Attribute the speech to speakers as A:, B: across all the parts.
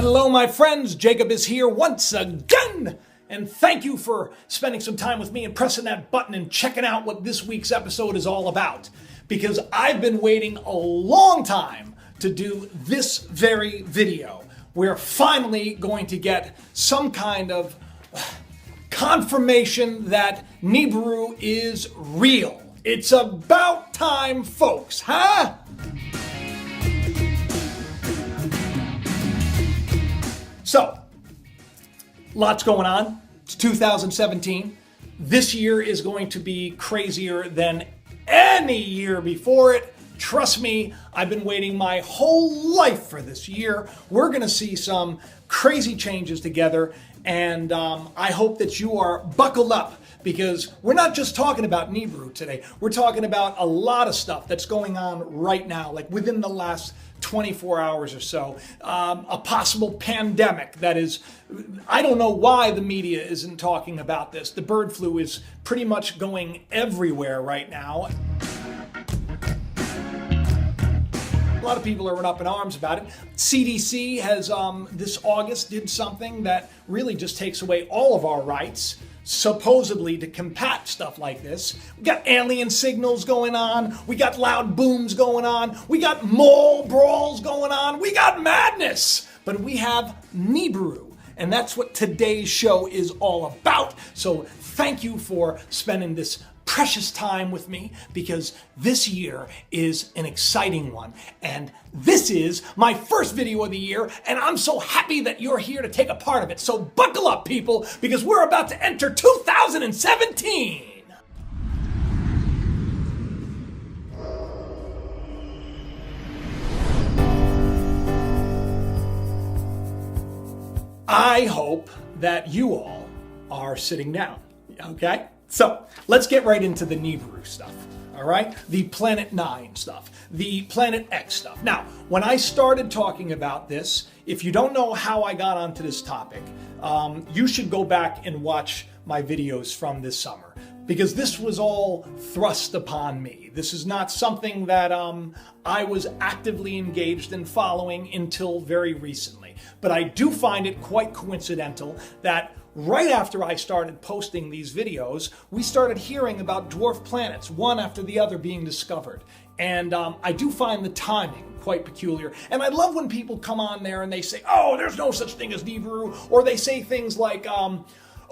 A: Hello, my friends. Jacob is here once again. And thank you for spending some time with me and pressing that button and checking out what this week's episode is all about. Because I've been waiting a long time to do this very video. We're finally going to get some kind of confirmation that Nibiru is real. It's about time, folks, huh? So, lots going on. It's 2017. This year is going to be crazier than any year before it. Trust me, I've been waiting my whole life for this year. We're going to see some crazy changes together, and I hope that you are buckled up, because we're not just talking about Nibiru today. We're talking about a lot of stuff that's going on right now, like within the last 24 hours or so. A possible pandemic that is, I don't know why the media isn't talking about this. The bird flu is pretty much going everywhere right now. A lot of people are up in arms about it. CDC has this August did something that really just takes away all of our rights, supposedly to combat stuff like this. We got alien signals going on. We got loud booms going on. We got mole brawls going on. We got madness. But we have Nibiru. And that's what today's show is all about. So thank you for spending this precious time with me, because this year is an exciting one. And this is my first video of the year, and I'm so happy that you're here to take a part of it. So buckle up, people, because we're about to enter 2017. I hope that you all are sitting down, okay? So let's get right into the Nibiru stuff, all right? The Planet 9 stuff, the Planet X stuff. Now, when I started talking about this, if you don't know how I got onto this topic, you should go back and watch my videos from this summer, because this was all thrust upon me. This is not something that I was actively engaged in following until very recently. But I do find it quite coincidental that right after I started posting these videos, we started hearing about dwarf planets, one after the other being discovered. And I do find the timing quite peculiar. And I love when people come on there and they say, oh, there's no such thing as Nibiru. Or they say things like,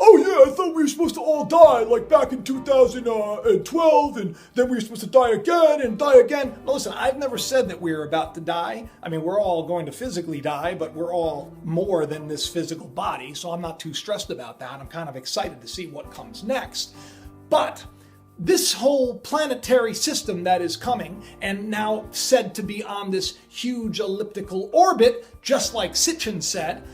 A: oh yeah, I thought we were supposed to all die, like back in 2012, and then we were supposed to die again and die again. Now listen, I've never said that we're about to die. I mean, we're all going to physically die, but we're all more than this physical body, so I'm not too stressed about that. I'm kind of excited to see what comes next. But this whole planetary system that is coming, and now said to be on this huge elliptical orbit, just like Sitchin said,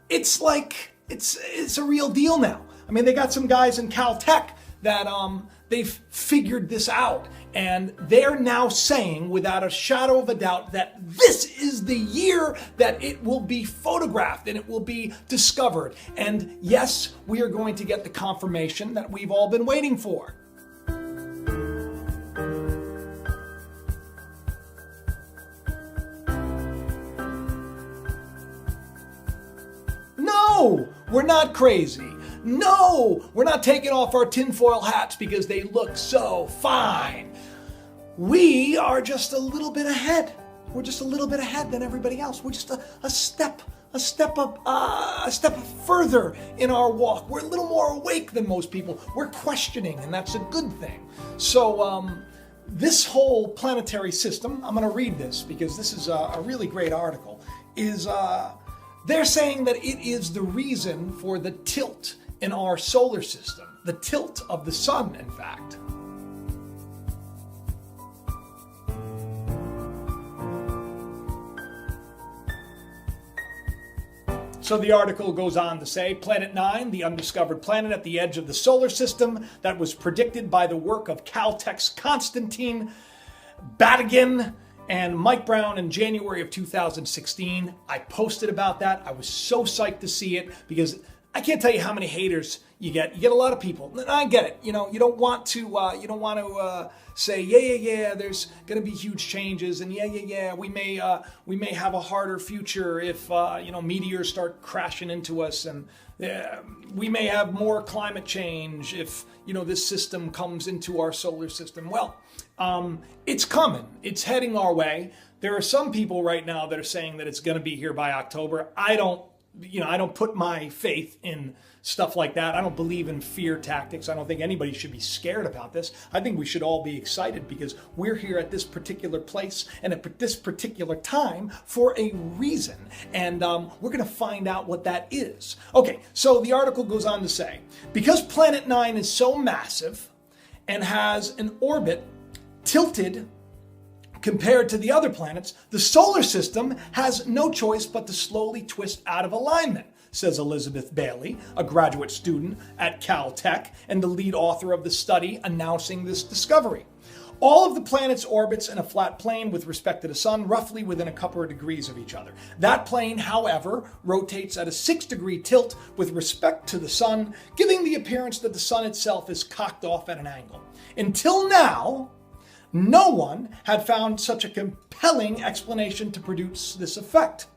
A: it's like, it's a real deal now. I mean, they got some guys in Caltech that they've figured this out, and they're now saying without a shadow of a doubt that this is the year that it will be photographed and it will be discovered. And yes, we are going to get the confirmation that we've all been waiting for. No, we're not crazy. No, we're not taking off our tinfoil hats because they look so fine. We are just a little bit ahead. We're just a little bit ahead than everybody else. We're just a step further in our walk. We're a little more awake than most people. We're questioning, and that's a good thing. So this whole planetary system, I'm going to read this because this is a really great article, is they're saying that it is the reason for the tilt in our solar system, the tilt of the sun, in fact. So the article goes on to say, Planet 9, the undiscovered planet at the edge of the solar system that was predicted by the work of Caltech's Konstantin Batygin and Mike Brown in January of 2016. I posted about that. I was so psyched to see it because I can't tell you how many haters, you get a lot of people. And I get it. You don't want to say yeah. There's going to be huge changes, and yeah. We may have a harder future if meteors start crashing into us, and we may have more climate change if this system comes into our solar system. Well, it's coming. It's heading our way. There are some people right now that are saying that it's going to be here by October. I don't put my faith in stuff like that. I don't believe in fear tactics. I don't think anybody should be scared about this. I think we should all be excited because we're here at this particular place and at this particular time for a reason. And we're going to find out what that is. Okay, so the article goes on to say, because Planet 9 is so massive and has an orbit tilted compared to the other planets, the solar system has no choice but to slowly twist out of alignment, says Elizabeth Bailey, a graduate student at Caltech and the lead author of the study announcing this discovery. All of the planets' orbits in a flat plane with respect to the sun, roughly within a couple of degrees of each other. That plane, however, rotates at a 6-degree tilt with respect to the sun, giving the appearance that the sun itself is cocked off at an angle. Until now, no one had found such a compelling explanation to produce this effect.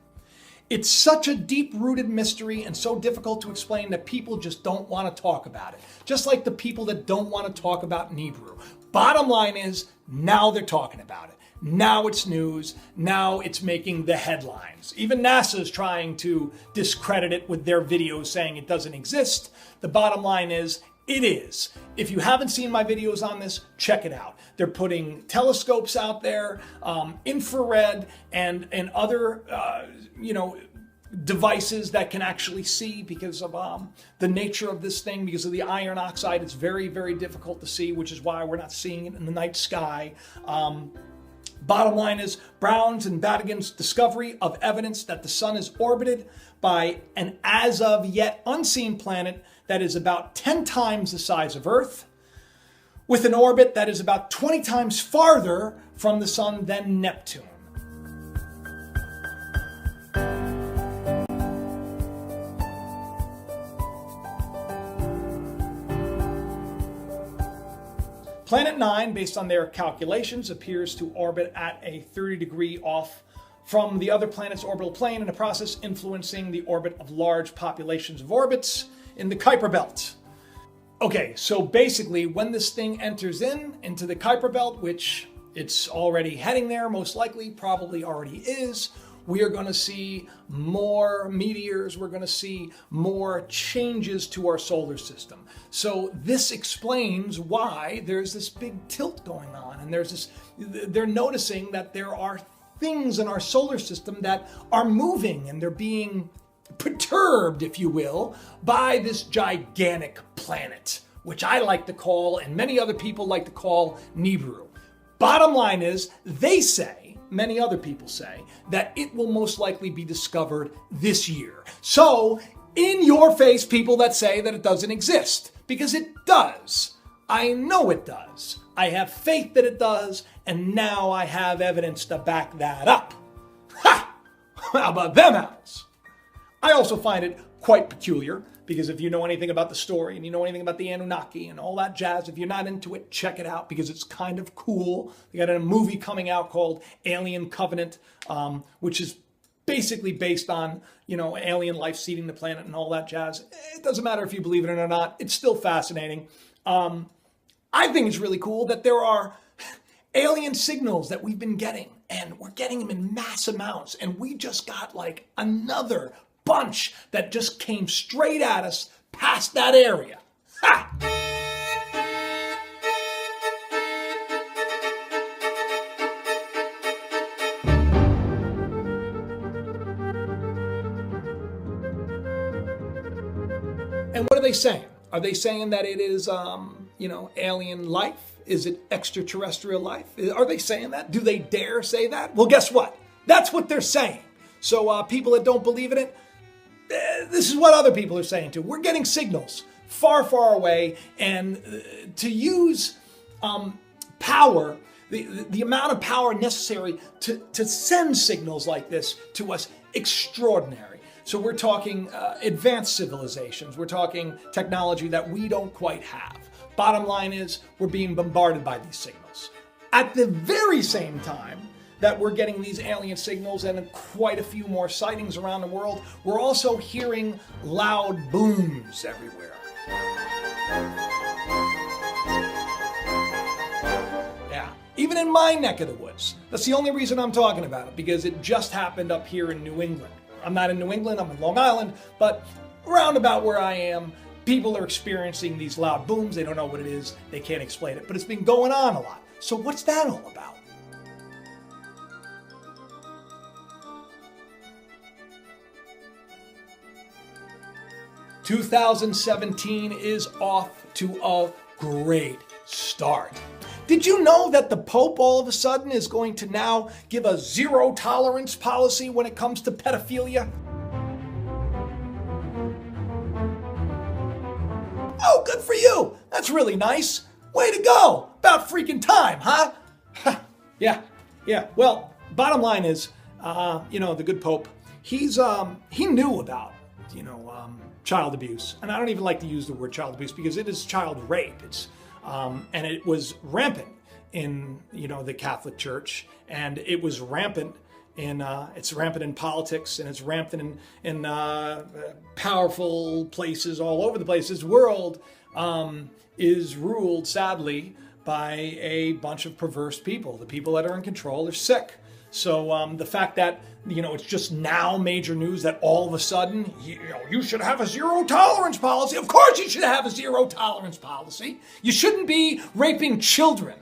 A: It's such a deep-rooted mystery and so difficult to explain that people just don't want to talk about it. Just like the people that don't want to talk about Nibiru. Bottom line is, now they're talking about it. Now it's news. Now it's making the headlines. Even NASA's trying to discredit it with their videos saying it doesn't exist. The bottom line is, it is. If you haven't seen my videos on this, check it out. They're putting telescopes out there, infrared and other, devices that can actually see because of the nature of this thing. Because of the iron oxide, it's very, very difficult to see, which is why we're not seeing it in the night sky. Bottom line is, Brown's and Badigan's discovery of evidence that the sun is orbited by an as of yet unseen planet that is about 10 times the size of Earth, with an orbit that is about 20 times farther from the sun than Neptune. Planet 9, based on their calculations, appears to orbit at a 30-degree off from the other planet's orbital plane, in a process influencing the orbit of large populations of orbits in the Kuiper Belt. Okay, so basically when this thing enters into the Kuiper Belt, which it's already heading there, most likely, probably already is, we are going to see more meteors, we're going to see more changes to our solar system. So this explains why there's this big tilt going on, and they're noticing that there are things in our solar system that are moving, and they're being perturbed, if you will, by this gigantic planet, which I like to call, and many other people like to call, Nibiru. Bottom line is, they say, many other people say, that it will most likely be discovered this year. So, in your face, people that say that it doesn't exist, because it does. I know it does. I have faith that it does, and now I have evidence to back that up. Ha! How about them apples? I also find it quite peculiar, because if you know anything about the story and you know anything about the Anunnaki and all that jazz, if you're not into it, check it out, because it's kind of cool. They got a movie coming out called Alien Covenant, which is basically based on, alien life seeding the planet and all that jazz. It doesn't matter if you believe it or not. It's still fascinating. I think it's really cool that there are alien signals that we've been getting, and we're getting them in mass amounts. And we just got like another bunch that just came straight at us past that area. Ha! And what are they saying? Are they saying that it is, alien life? Is it extraterrestrial life? Are they saying that? Do they dare say that? Well, guess what? That's what they're saying. So people that don't believe in it, this is what other people are saying too. We're getting signals far, far away, and to use power, the amount of power necessary to send signals like this to us, extraordinary. So we're talking advanced civilizations. We're talking technology that we don't quite have. Bottom line is, we're being bombarded by these signals. At the very same time that we're getting these alien signals and quite a few more sightings around the world, we're also hearing loud booms everywhere. Yeah, even in my neck of the woods. That's the only reason I'm talking about it, because it just happened up here in New England. I'm not in New England, I'm in Long Island, but round about where I am, people are experiencing these loud booms. They don't know what it is, they can't explain it, but it's been going on a lot. So what's that all about? "2017 is off to a great start. Did you know that the Pope all of a sudden is going to now give a zero tolerance policy when it comes to pedophilia? Oh, good for you. That's really nice. Way to go. About freaking time, huh? Yeah. Well, bottom line is, the good Pope, he knew about, child abuse. And I don't even like to use the word child abuse because it is child rape. And it was rampant in, the Catholic Church, and it was rampant it's rampant in politics, and it's rampant in powerful places all over the place. This world is ruled, sadly, by a bunch of perverse people. The people that are in control are sick. So the fact that, it's just now major news that all of a sudden, you should have a zero tolerance policy. Of course you should have a zero tolerance policy. You shouldn't be raping children.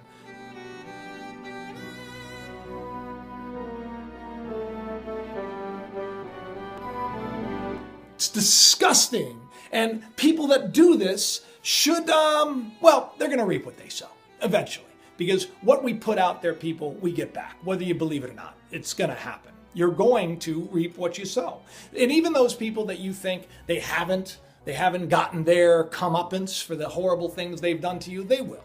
A: It's disgusting. And people that do this should, they're going to reap what they sow eventually. Because what we put out there, people, we get back. Whether you believe it or not, it's going to happen. You're going to reap what you sow. And even those people that you think they haven't gotten their comeuppance for the horrible things they've done to you, they will.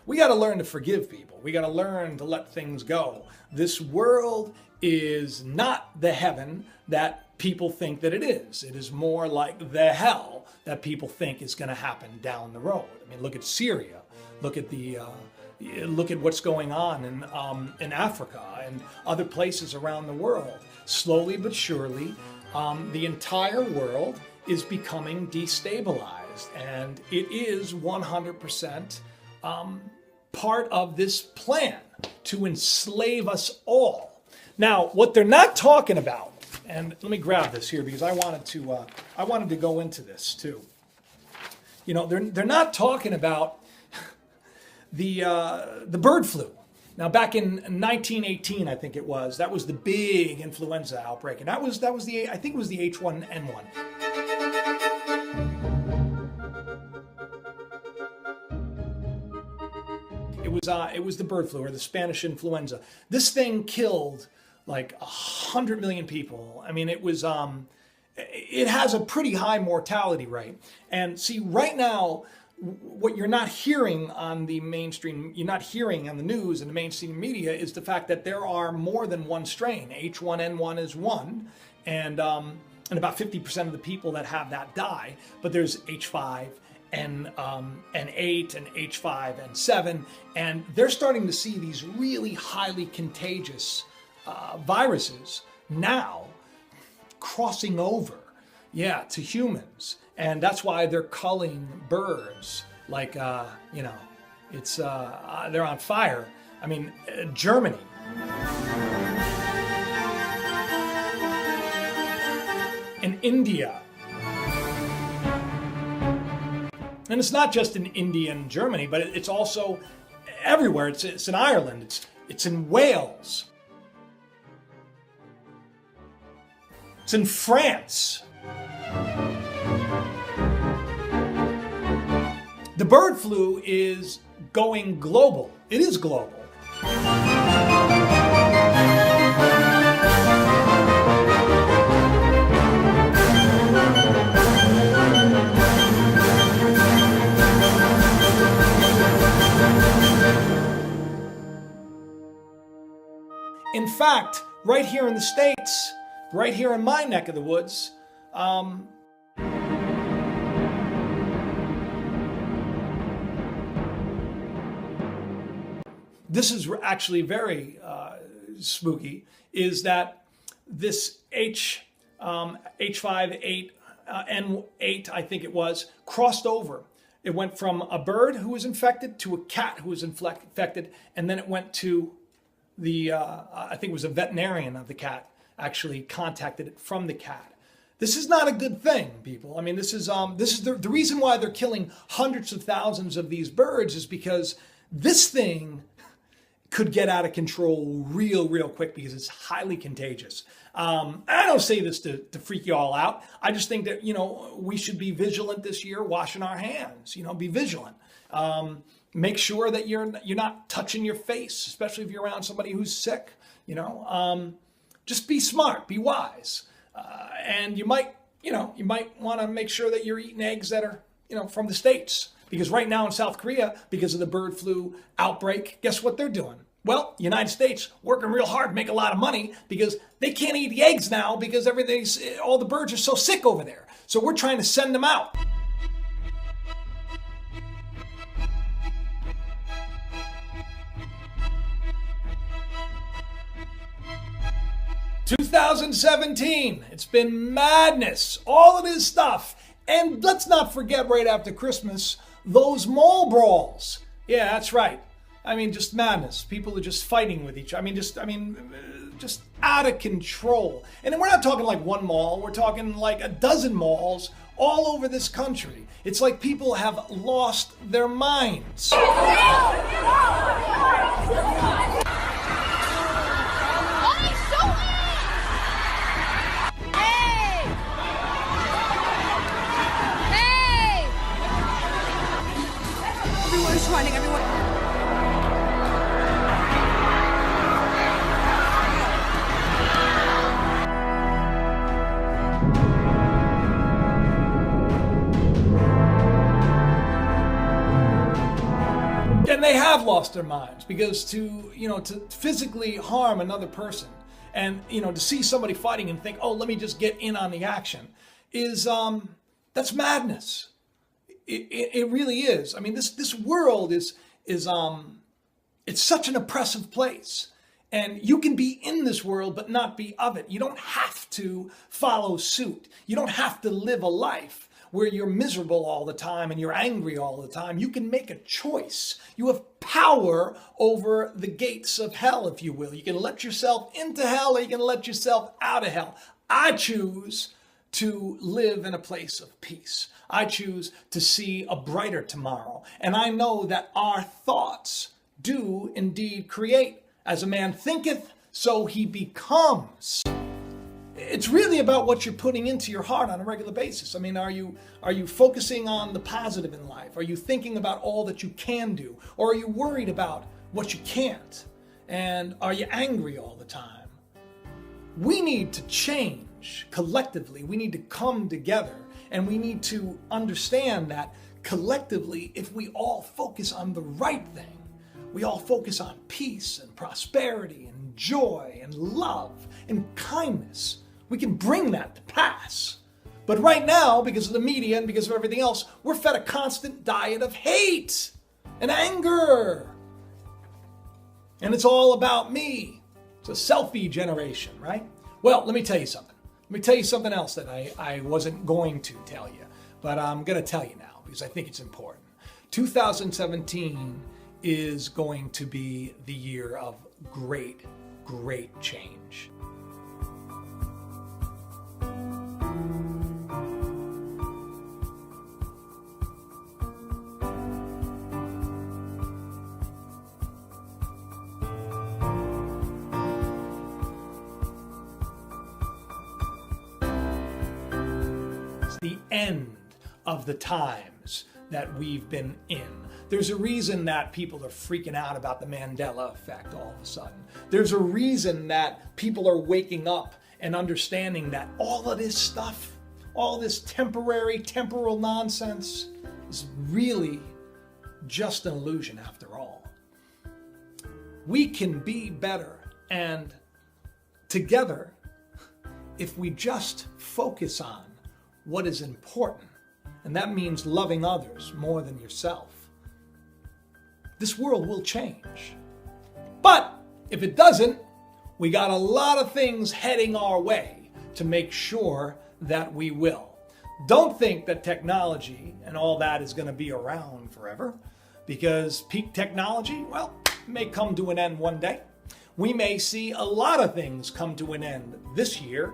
A: We got to learn to forgive people. We got to learn to let things go. This world is not the heaven that people think that it is. It is more like the hell that people think is going to happen down the road. I mean, look at Syria. Look at what's going on in Africa and other places around the world. Slowly but surely, the entire world is becoming destabilized, and it is 100% part of this plan to enslave us all. Now, what they're not talking about, and let me grab this here because I wanted to go into this too. They're not talking about the bird flu. Now, back in 1918, I think it was, that was the big influenza outbreak, and that was I think it was the H1N1. It was the bird flu, or the Spanish influenza. This thing killed like 100 million people. I mean, it has a pretty high mortality rate. And see, right now, what you're not hearing on the mainstream, you're not hearing on the news and the mainstream media, is the fact that there are more than one strain. H1N1 is one, and about 50% of the people that have that die. But there's H5 and N8 and H5N7, and they're starting to see these really highly contagious viruses now crossing over, to humans. And that's why they're culling birds like, it's they're on fire. I mean, Germany. And India. And it's not just in India and Germany, but it's also everywhere. It's in Ireland. It's in Wales. It's in France. The bird flu is going global. It is global. In fact, right here in the States, right here in my neck of the woods, this is actually very spooky, is that this H5N8, I think it was, crossed over. It went from a bird who was infected to a cat who was infected, and then it went to the, I think it was a veterinarian of the cat, actually contacted it from the cat. This is not a good thing, people. I mean, this is the reason why they're killing hundreds of thousands of these birds is because this thing could get out of control real quick because it's highly contagious. I don't say this to freak you all out. I just think that, we should be vigilant this year, washing our hands, be vigilant. Make sure that you're not touching your face, especially if you're around somebody who's sick, just be smart, be wise. And you might want to make sure that you're eating eggs that are, from the States. Because right now in South Korea, because of the bird flu outbreak, guess what they're doing? Well, United States working real hard, make a lot of money because they can't eat the eggs now because all the birds are so sick over there. So we're trying to send them out. "2017, it's been madness, all of this stuff. And let's not forget right after Christmas, those mall brawls. Yeah, that's right. I mean, just madness. People are just fighting with each other. Just out of control. And we're not talking like one mall. We're talking like a dozen malls all over this country. It's like people have lost their minds.
B: Everyone's running, everyone.
A: And they have lost their minds because to physically harm another person and, to see somebody fighting and think, oh, let me just get in on the action is, that's madness. It really is. I mean, this world is it's such an oppressive place. And you can be in this world, but not be of it. You don't have to follow suit. You don't have to live a life where you're miserable all the time and you're angry all the time. You can make a choice. You have power over the gates of hell, if you will. You can let yourself into hell or you can let yourself out of hell. I choose to live in a place of peace. I choose to see a brighter tomorrow. And I know that our thoughts do indeed create. As a man thinketh, so he becomes. It's really about what you're putting into your heart on a regular basis. I mean, are you focusing on the positive in life? Are you thinking about all that you can do? Or are you worried about what you can't? And are you angry all the time? We need to change collectively. We need to come together. And we need to understand that collectively, if we all focus on the right thing, we all focus on peace and prosperity and joy and love and kindness, we can bring that to pass. But right now, because of the media and because of everything else, we're fed a constant diet of hate and anger. And it's all about me. It's a selfie generation, right? Well, let me tell you something. Let me tell you something else that I wasn't going to tell you, but I'm going to tell you now because I think it's important. 2017 is going to be the year of great change. It's the end of the times that we've been in. There's a reason that people are freaking out about the Mandela effect all of a sudden. There's a reason that people are waking up and understanding that all of this stuff, all this temporal nonsense is really just an illusion after all. We can be better, and together, if we just focus on what is important, and that means loving others more than yourself, this world will change. But if it doesn't, we got a lot of things heading our way to make sure that we will. Don't think that technology and all that is going to be around forever, because peak technology, well, may come to an end one day. We may see a lot of things come to an end this year.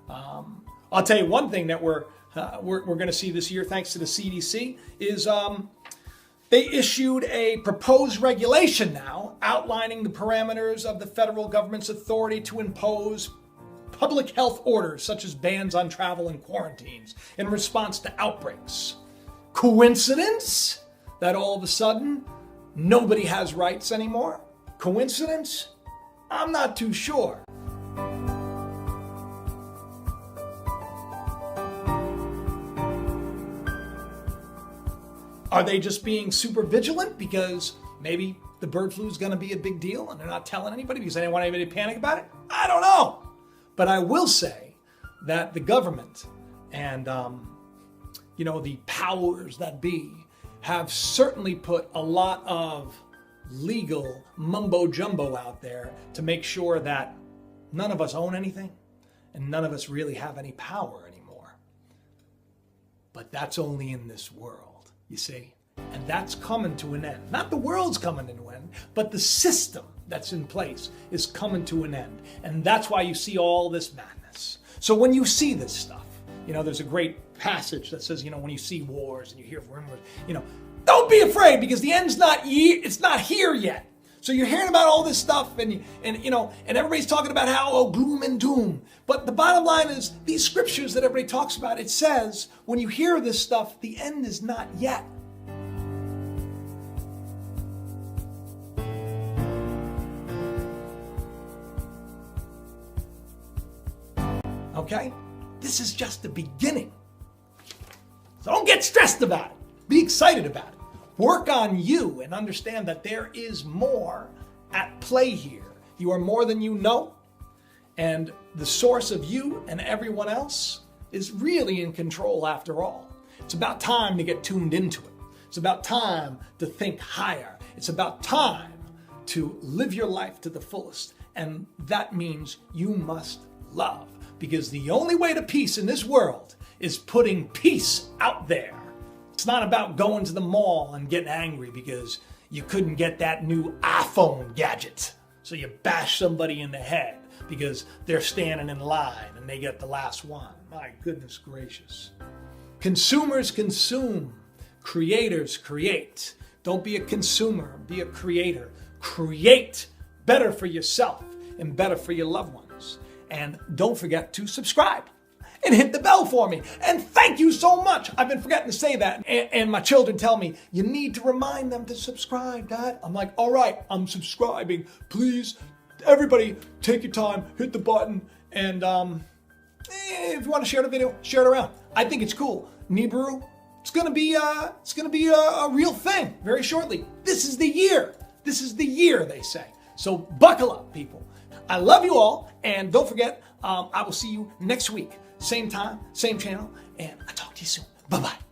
A: I'll tell you one thing that we're going to see this year, thanks to the CDC, is they issued a proposed regulation now outlining the parameters of the federal government's authority to impose public health orders, such as bans on travel and quarantines in response to outbreaks. Coincidence that all of a sudden nobody has rights anymore? Coincidence? I'm not too sure. Are they just being super vigilant because maybe the bird flu is going to be a big deal and they're not telling anybody because they didn't want anybody to panic about it? I don't know. But I will say that the government and, the powers that be have certainly put a lot of legal mumbo jumbo out there to make sure that none of us own anything and none of us really have any power anymore. But that's only in this world. You see, and that's coming to an end. Not the world's coming to an end, but the system that's in place is coming to an end. And that's why you see all this madness. So when you see this stuff, there's a great passage that says, when you see wars and you hear rumors, don't be afraid because the end's it's not here yet. So you're hearing about all this stuff and everybody's talking about how, gloom and doom. But the bottom line is these scriptures that everybody talks about, it says when you hear this stuff, the end is not yet. Okay? This is just the beginning. So don't get stressed about it. Be excited about it. Work on you and understand that there is more at play here. You are more than you know, and the source of you and everyone else is really in control after all. It's about time to get tuned into it. It's about time to think higher. It's about time to live your life to the fullest, and that means you must love, because the only way to peace in this world is putting peace out there. It's not about going to the mall and getting angry because you couldn't get that new iPhone gadget. So you bash somebody in the head because they're standing in line and they get the last one. My goodness gracious. Consumers consume. Creators create. Don't be a consumer. Be a creator. Create better for yourself and better for your loved ones. And don't forget to subscribe. And hit the bell for me. And thank you so much. I've been forgetting to say that. And my children tell me, you need to remind them to subscribe, Dad. I'm like, all right, I'm subscribing. Please, everybody, take your time, hit the button. And if you want to share the video, share it around. I think it's cool. Nibiru, it's gonna be a real thing very shortly. This is the year. This is the year, they say. So buckle up, people. I love you all. And don't forget, I will see you next week. Same time, same channel, and I'll talk to you soon. Bye-bye.